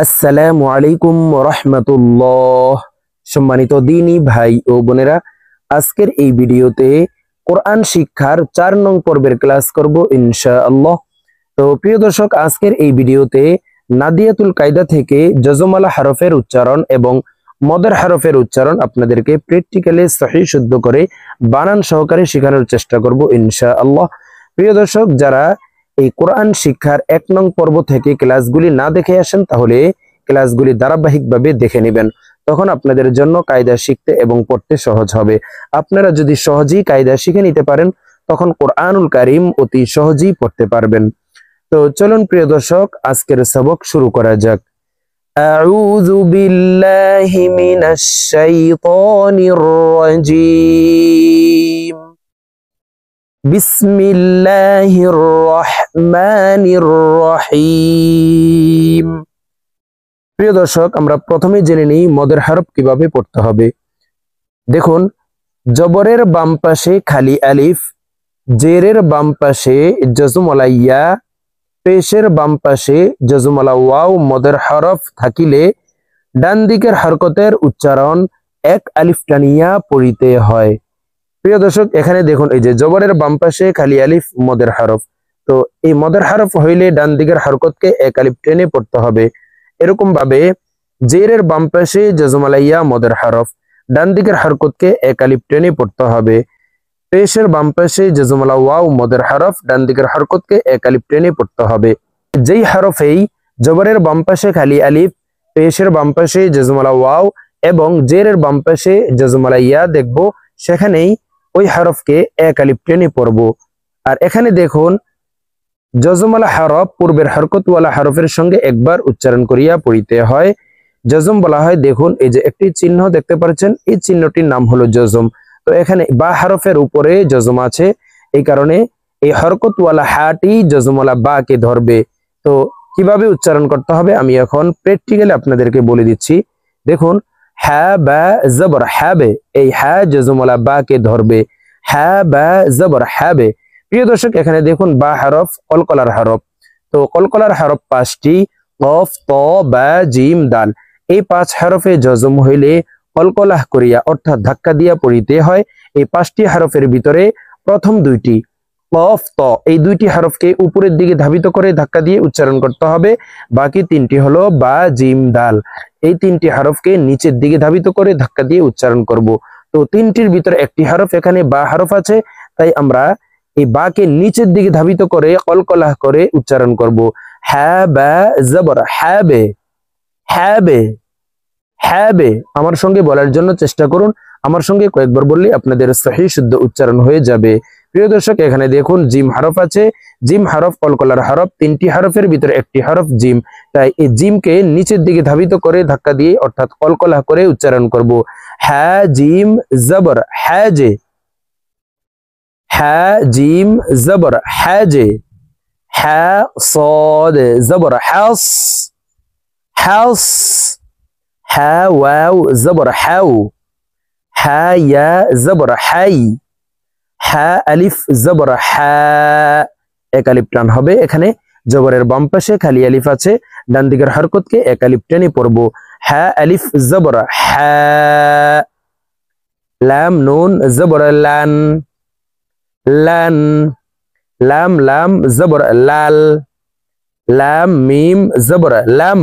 আসসালামু আলাইকুম রহমতুল্লাহ। সম্মানিত দিনী ভাই ও বোনেরা, আজকের এই ভিডিওতে কোরআন শিক্ষার 4 নং পর্বের ক্লাস করব ইনশাআল্লাহ। তো প্রিয় দর্শক, আজকের এই ভিডিওতে নাদিয়াতুল কায়দা থেকে জজমালা হরফের উচ্চারণ এবং মদের হরফের উচ্চারণ আপনাদেরকে প্র্যাকটিক্যালি সহিহ শুদ্ধ করে বানান সহকারে শেখানোর চেষ্টা করব ইনশাআল্লাহ। প্রিয় দর্শক, যারা এই কোরআন শিক্ষার 1 নং পর্ব থেকে ক্লাসগুলি না দেখে আসেন, তাহলে ক্লাসগুলি ধারাবাহিকভাবে দেখে নেবেন। তখন আপনাদের জন্য কায়দা শিখতে এবং পড়তে সহজ হবে। আপনারা যদি সহজেই কায়দা শিখে নিতে পারেন, তখন কোরআনুল কারীম অতি সহজেই পড়তে পারবেন। তো চলুন প্রিয় দর্শক, আজকের সবক শুরু করা যাক। আউযু বিল্লাহি মিনাশ শাইতানির রাজীম। বিসমিল্লাহির রহমানির রহিম। প্রিয় দর্শক, আমরা প্রথমে জেনে নিই মদের হরফ কিভাবে পড়তে হবে। দেখুন, জবরের বাম পাশে খালি আলিফ, জেরের বাম পাশে জজমলা ইয়া, পেশের বাম পাশে জজমলা ওয়াও মদের হরফ থাকিলে ডান দিকের হরকতের উচ্চারণ এক আলিফ টানিয়া পড়িতে হয়। প্রিয় দর্শক, এখানে দেখুন, এই যে জবরের বাম পাশে খালি আলিফ মদের হরফ, তো এই মদের হরফ হইলে ডান দিকের হরকতকে এক আলিফ টেনে পড়তে হবে। এরকম ভাবে জেরের বাম পাশে জজমালা ইয়া মদের হরফ, ডান দিকের হরকতকে এক আলিফ টেনে পড়তে হবে। পেশের বাম পাশে জজমালা ওয়াও মদের হরফ, ডান দিকের হরকতকে এক আলিফ টেনে পড়তে হবে। যেই হরফেই জবরের বাম পাশে খালি আলিফ, পেশের বাম পাশে জজমালা ওয়াও এবং জেরের বাম পাশে জজমালা ইয়া দেখব, সেখানেই ওই হরফকে এক আলিফ টেনে পড়ব। আর এখানে দেখুন, জজমালা হরফ পূর্বের হরকতওয়ালা হরফের সঙ্গে একবার উচ্চারণ করিয়া পড়িতে হয়। জজম বলা হয়। দেখুন, এই যে একটি চিহ্ন দেখতে পাচ্ছেন, এই চিহ্নটির নাম হলো জজম। তো এখানে বা হরফের উপরে জজম আছে, এই কারণে এই হরকতওয়ালা হাটি জজমওয়ালা বা কে ধরবে। তো কিভাবে উচ্চারণ করতে হবে আমি এখন প্র্যাকটিক্যালি আপনাদেরকে বলে দিচ্ছি। দেখুন, হা বা জবর হাবে, এই হা জজমওয়ালা বা কে ধরবে। হা বা জবর হাবে। প্রিয় দর্শক, এখানে দেখুন বা হরফ কলকলার হরফ। তো কলকলার হরফ 5টি, কফ, ত, বা, জিম, দাল। এই 5 হরফে জজম হইলে কলকলাহ করিয়া অর্থাৎ ধাক্কা দিয়া পড়িতে হয়। এই 5টি হরফের ভিতরে প্রথম 2টি কফ, ত, এই 2টি হরফকে উপরের দিকে ধাবিত করে ধাক্কা দিয়ে উচ্চারণ করতে হবে। বাকি 3টি হলো বা, জিম, দাল। এই 3টি হরফকে নিচের দিকে ধাবিত করে ধাক্কা দিয়ে উচ্চারণ করব। তো 3টির ভিতরে একটি হরফ এখানে বা হরফ আছে, তাই আমরা এই বাকে নিচের দিকে ধাবিত করে কলকলাহ করে উচ্চারণ করব। হা বা জবর হাবে, হাবে, হাবে। আমার সঙ্গে বলার জন্য চেষ্টা করুন। আমার সঙ্গে কয়েকবার বললে আপনাদের সহিহ শুদ্ধ উচ্চারণ হয়ে যাবে। প্রিয় দর্শক, এখানে দেখুন জিম হরফ আছে। জিম হরফ কলকলার হরফ, 3টি হরফের ভিতরে একটি হরফ জিম, তাই এই জিমকে নিচের দিকে ধাবিত করে ধাক্কা দিয়ে অর্থাৎ কলকলাহ করে উচ্চারণ করব। হা জিম জবর হাজে, হা জিম জবর হাজে। হা صاد জবর হাস, হাস। হা ওয়াও জবর হাউ, হা ইয়া জবর হাই। হা আলিফ জবর হা, এক আলিফ টান হবে। এখানে জবরের বাম পাশে খালি আলিফ আছে, ডান দিকের হরকতকে এক আলিফ টেনে পড়ব। হা আলিফ জবর হা। লাম নুন জবর লান, লান। লাম লাম জবর লাল, লাম মিম জবর লাম।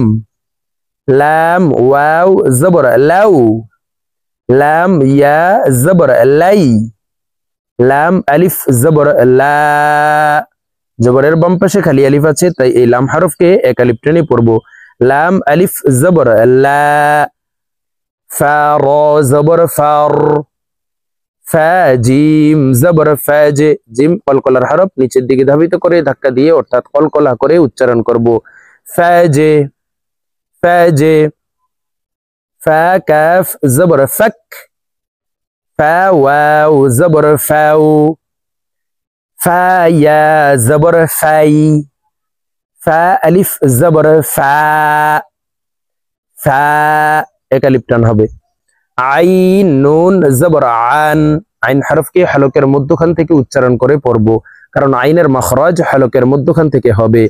লাম ওয়াও জবর লাউ, লাম ইয়া জবর লাই। লাম আলিফ জবর লা, জবরের বাম পাশে খালি আলিফ আছে, তাই এই লাম হরফকে এক আলিফ টেনে পড়ব। লাম আলিফ জবর লা। ফা র জবর ফার, ফা জিম জবর ফাজে। জিম কলকলার হরফ, নিচের দিকে ধাবিত করে ধাক্কা দিয়ে অর্থাৎ কলকলা করে উচ্চারণ করব। ফাজে, ফাজে। ফা কাফ জবর ফাক, ফা ওয়াও জবর ফাউ। ফা ইয়া জবর ফাই, ফা আলিফ জবর ফা, ফা, এক আলিফ টান হবে। আইন নুন জবর আন, আইন হরফকে হলকের মধ্যখান থেকে উচ্চারণ করে পড়ব, কারণ আইনের মাখরাজ হলকের মধ্যখান থেকে হবে।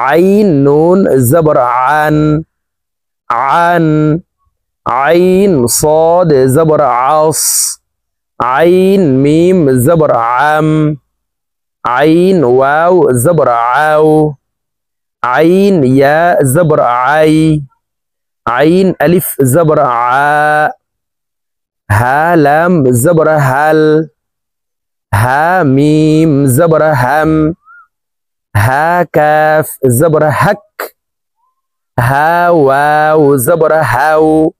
আইন নুন জবর আন, عن عين صاد زبر عص عين ميم زبر عم عين واو زبر عاو عين يا زبر عي عين ألف زبر عا ها لام زبر هل ها ميم زبر هم ها كاف زبر هك ها واو زبر هاو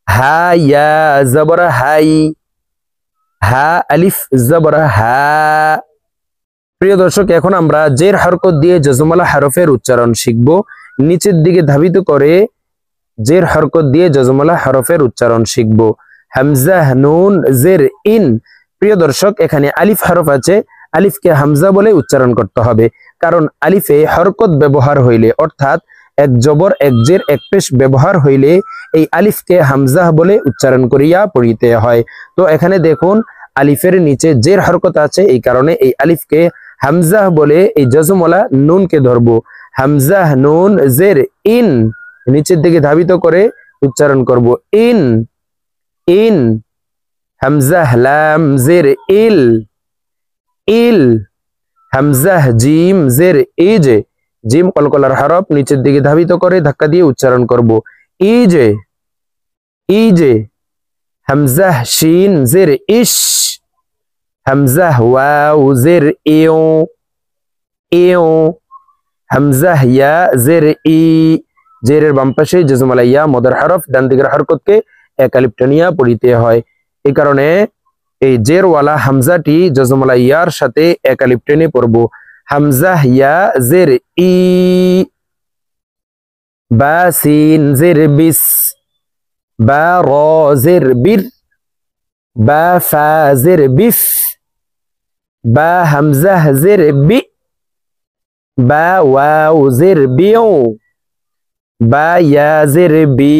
ها يا زبر هاي হা আলিফ জবর হা। প্রিয় দর্শক, এখন আমরা জের হরকত দিয়ে জজমালা হরফের উচ্চারণ শিখব। নিচের দিকে ধাবিত করে জের হরকত দিয়ে জজমালা হরফের উচ্চারণ শিখব। হামজা নুন জের ইন। প্রিয় দর্শক, এখানে আলিফ হরফ আছে, আলিফকে হামজা বলে উচ্চারণ করতে হবে, কারণ আলিফে হরকত ব্যবহার হইলে অর্থাৎ এক জবর এক জের এক পেশ ব্যবহার হইলে এই আলিফকে হামজা বলে উচ্চারণ করিয়া পড়িতে হয়। তো এখানে দেখুন আলিফের নিচে জের হরকত আছে, এই কারণে এই আলিফকে হামজা বলে এই জজমলা নুনকে ধরবো। হামজা নুন জের ইন, নিচের দিকে ধাবিত করে উচ্চারণ করব ইন ইন। হামজা লাম জের ইল ইল। হামজা জিম জের ইজ, জিম কলকলার হরফ, নিচের দিকে ধাবিত করে ধাক্কা দিয়ে উচ্চারণ করব ইজে ইজে। হামজা শিন জের ইশ হামজা ওয়াও জের ইও ইও। হামজা ইয়া জের ই, জেরের বাম পাশে জজমালা ইয়া মদের হরফ, ডান দিকের হরকতকে এক আলিফ টানিয়া পড়িতে হয়। এই কারণে এই জেরওয়ালা হামজাটি জজমালা ইয়ার সাথে এক আলিফ টেনে পড়ব। হামজা ইয়া জের ই। বা সিন জের বিস বা র জের বির বা ফা জের বিফ বা হামজা জের বি বা ওয়াও জের বিও বা ইয়া জের বি।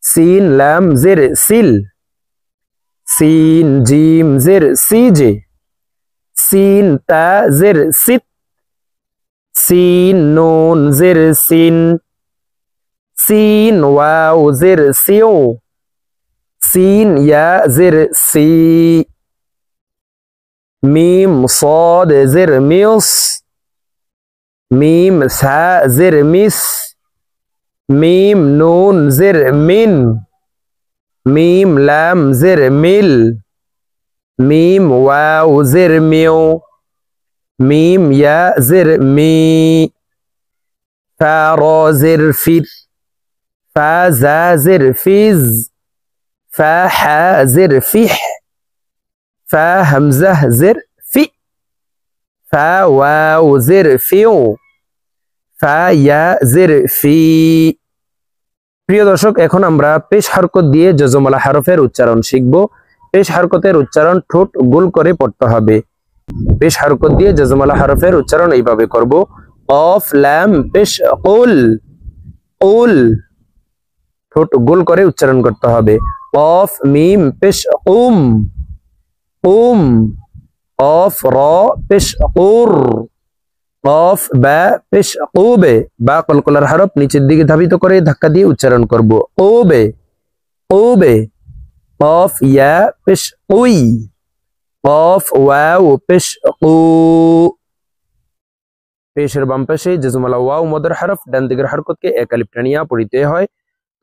সিন লাম জের সিল সিন জিম জের সিজে সিন তা জের সিত সিন নুন জের সিন সিন ওয়াও জের সিও সিন ইয়া জের সি। মিম صاد জের মিউস মিম সা জের মিস মিম নুন জের মিন মিম লাম জের মিল মিম ওয়াও জের মিও মিম ইয়া জের মি। ফা র জের ফির ফা জা জের ফিজ ফা হা জের ফিহ ফা হামজা জের ফি ফা ওয়াও জের ফিও ফা ইয়া জের ফি। প্রিয় দর্শক, এখন আমরা পেশ হরকত দিয়ে জজমালা হরফের উচ্চারণ শিখব। পেশ হরকতের উচ্চারণ ঠোঁট গোল করে পড়তে হবে। পেশ হরকত দিয়ে জজমালা হরফের উচ্চারণ এইভাবে করব। কফ লাম পেশ কুল কুল, ঠোঁট গোল করে উচ্চারণ করতে হবে। কফ মিম পেশ কুম কুম। কফ র পেশ কুর কফ বা পেশ কুবে, বা কলকলার হরফ, নিচের দিকে ধাবিত করে ধাক্কা দিয়ে উচ্চারণ করব কুবে কুবে। কফ ইয়া পেশ কুই কফ ওয়াও পেশ কু। পেশের বাম পাশে জজমালা ওয়াও মদের হরফ, ডান দিকের হরকতকে এক আলিফ টানিয়া পড়িতে হয়।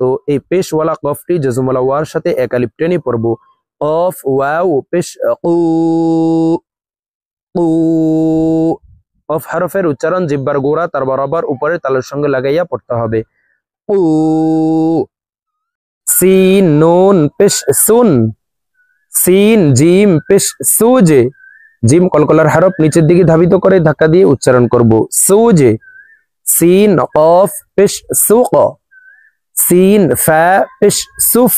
তো এই পেশওয়ালা কফটি জজমালা ওয়ার সাথে এক আলিফ টেনে পড়ব। কফ ওয়াও পেশ কু কু। কফ হরফের উচ্চারণ জিহ্বার গোড়া তার বরাবর উপরে তালের সঙ্গে লাগাইয়া পড়তে হবে। কু। সিন নুন পেশ সুন সিন জিম পেশ সুজে, জিম কলকলার হরফ, নিচের দিকে ধাবিত করে ধাক্কা দিয়ে উচ্চারণ করব সুজে। সিন কফ পেশ সুক সিন ফা পেশ সুফ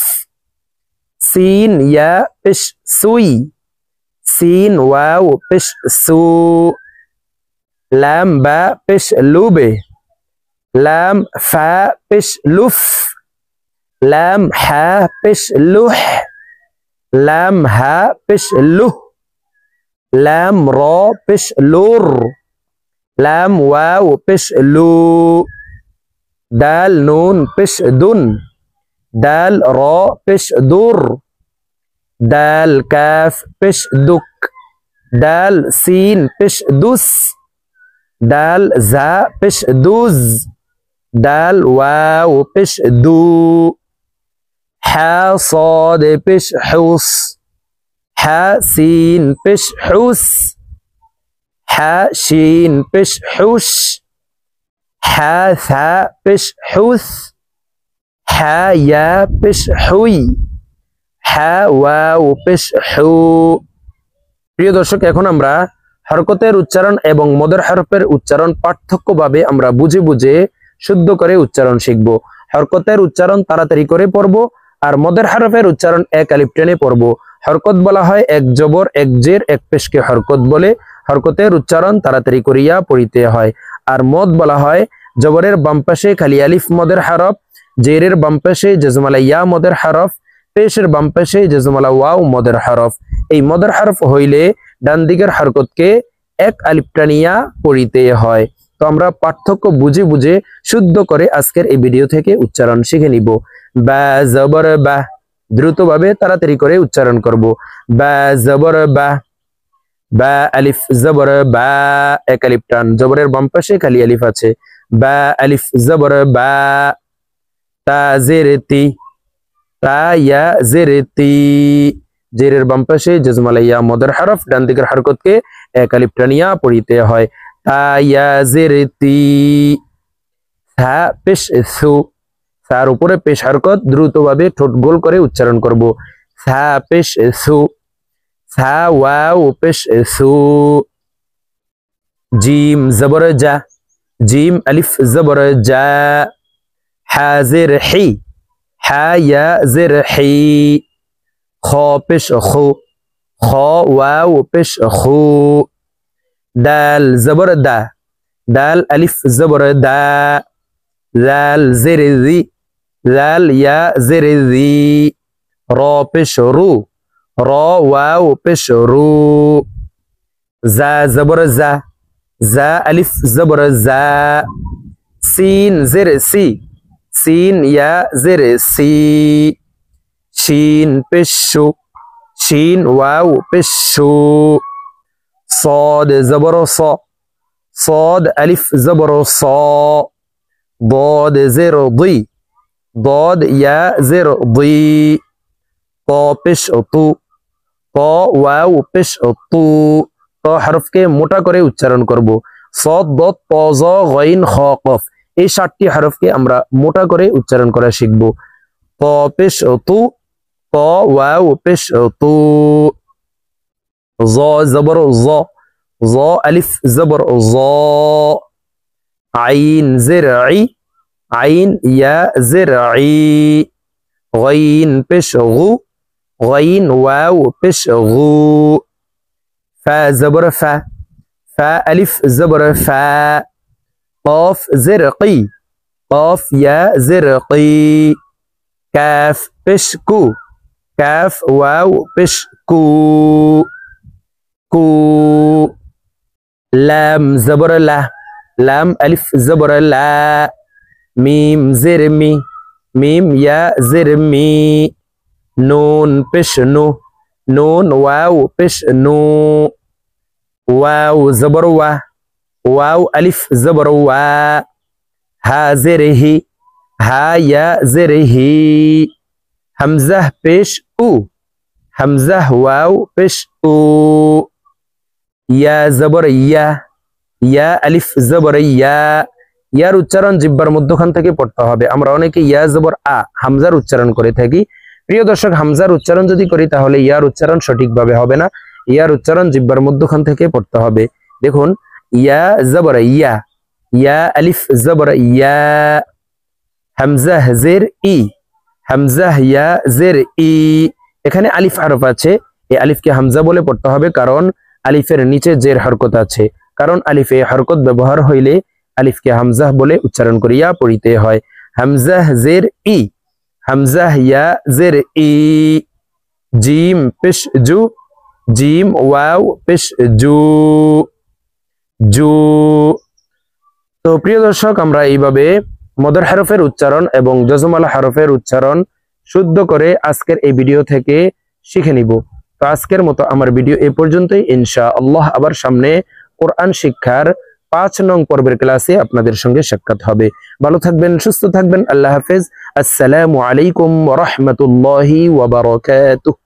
সিন ইয়া পেশ সুই সিন ওয়াও পেশ সু। লাম বা পেশ লুবে লাম ফা পেশ লুফ লাম হা পেশ লুহ লাম হা পেশ লুহ লাম র পেশ লুর লাম ওয়াও পেশ লু দাল নুন পেশ দুন, দাল র পেশ দুর, দাল কাফ পেশ দুক, দাল সিন পেশ দুস, দাল জা পেশ দুজ, দাল ওয়াও পেশ দু, হা صاد পেশ হুস, হা সিন পেশ হুস, হা শিন পেশ হুস, হা থা পেশ হুস, হা ইয়া পেশ হুই, হা ওয়াও পেশ হু। প্রিয় দর্শক, এখন আমরা হরকতের উচ্চারণ এবং মদের হরফের উচ্চারণ পার্থক্যভাবে আমরা বুঝে বুঝে শুদ্ধ করে উচ্চারণ শিখব। হরকতের উচ্চারণ তাড়াতাড়ি করে পড়ব, আর মদের হরফের উচ্চারণ এক আলিফ টেনে পড়ব। হরকত বলা হয় এক জবর এক জের এক পেশকে হরকত বলে। হরকতের উচ্চারণ তাড়াতাড়ি করিয়া পড়িতে হয়। আর মদ বলা হয় জবরের বাম পাশে খালি আলিফ মদের হরফ, জেরের বাম পাশে জজমালা ইয়া মদের হরফ, পেশের বাম পাশে জজমালা ওয়াও মদের হরফ। এই মদের হরফ হইলে ডান দিকের হরকতকে এক আলিফ টানিয়া পড়িতে হয়। তো আমরা পার্থক্য বুঝে বুঝে শুদ্ধ করে আজকের এই ভিডিও থেকে উচ্চারণ শিখে নিব। বা জবর বা, দ্রুতভাবে তাড়াতাড়ি করে উচ্চারণ করব। বা জবর বা, বা আলিফ জবর বা, এক আলিফ টান, জবরের বাম পাশে খালি আলিফ আছে। বা আলিফ জবর বা, তা জের তি, তা ইয়া জের তি, জেরের বাম পাশে জজমালা ইয়া মদের হরফ, ডান দিকের হরকতকে এক আলিফ টানিয়া পড়িতে হয়। তা ইয়া জের তি, সা পেশ সু, সার উপরে পেশ হরকত, দ্রুতভাবে ঠোঁট গোল করে উচ্চারণ করব। সা পেশ সু, সা ওয়াও পেশ সু। জিম জবর জা, জিম আলিফ জবর জা, হা জের হি, হা ইয়া জের হি, খ পেশ খু, খ ওয়াও পেশ খু। দাল জবর দা, দাল আলিফ জবর দা, দাল জের জি, দাল ইয়া জের জি, র পেশ রু, র ওয়াও পেশ রু। জা জবর জা, জা আলিফ জবর জা, সিন জের সি, সিন ইয়া জের সি, শিন পেশ শু, শিন ওয়াও পেশ শু। صاد زبر ص، صاد ألف زبر صا، ضاد زر ضي، ضاد يا زر ضي، طا পেশ তু, ط ওয়াও পেশ তু। ত হরফকে মোটা করে উচ্চারণ করব। صاد ضاد ط ظ غين خ قاف, এই 7টি হরফকে আমরা মোটা করে উচ্চারণ করা শিখব। ত পেশ তু, ত ওয়াও পেশ তু। জ জবর জ, জ আলিফ জবর জ, আইন জের ই, আইন ইয়া জের ই, গাইন পেশ গু, গাইন ওয়াও পেশ গু। ফা জবর ফা, ফা আলিফ জবর ফা, قاف জের কি, قاف ইয়া জের কি, কাফ পেশ কু, কাফ ওয়াও পেশ কু, কু। লাম জবর লা, লাম আলিফ জবর লা, মিম জের মি, মিম ইয়া জের মি, নুন পেশ নু, নুন ওয়াও পেশ নু, ওয়াও জবর ওয়া, ওয়াও আলিফ জবর ওয়া, হা জের হি, হা ইয়া জের হি, হামজাহ পেশ উ, হামজাহ ওয়াও পেশ উ, ইয়া জবর ইয়া, ইয়া আলিফ জবর ইয়া। ইয়ার উচ্চারণ জিহ্বার মধ্যখান থেকে পড়তে হবে। আমরা অনেকে ইয়া জবর আ হামজার উচ্চারণ করে থাকি। প্রিয় দর্শক, হামজার উচ্চারণ যদি করি তাহলে ইয়ার উচ্চারণ সঠিকভাবে হবে না। ইয়ার উচ্চারণ জিহ্বার মধ্যখান থেকে পড়তে হবে। দেখুন, ইয়া জবর ইয়া, ইয়া আলিফ জবর ইয়া, হামজাহ জের ই, হামজাহ ইয়া জের ই। এখানে আলিফ হরফ আছে, এই আলিফকে হামজা বলে পড়তে হবে, কারণ আলিফের নিচে জের হরকত আছে। কারণ আলিফে হরকত ব্যবহার হইলে আলিফকে হামজাহ বলে উচ্চারণ করিয়া পড়িতে হয়। হামজাহ জের ই, হামজাহ ইয়া জের ই। জিম পেশ জু, জিম ওয়াও পেশ জু, জু। তো প্রিয় দর্শক, আমরা এইভাবে মদের হরফের উচ্চারণ এবং জজমালা হরফের উচ্চারণ শুদ্ধ করে আজকের এই ভিডিও থেকে শিখে নিব। তো আজকের মতো আমার ভিডিও এই পর্যন্তই। ইনশাআল্লাহ আবার সামনে কোরআন শিক্ষার 5 নং পর্বের ক্লাসে আপনাদের সঙ্গে সাক্ষাৎ হবে। ভালো থাকবেন, সুস্থ থাকবেন। আল্লাহ হাফেজ। আসসালামু আলাইকুম ওয়া রাহমাতুল্লাহি ওয়া বারাকাতুহু।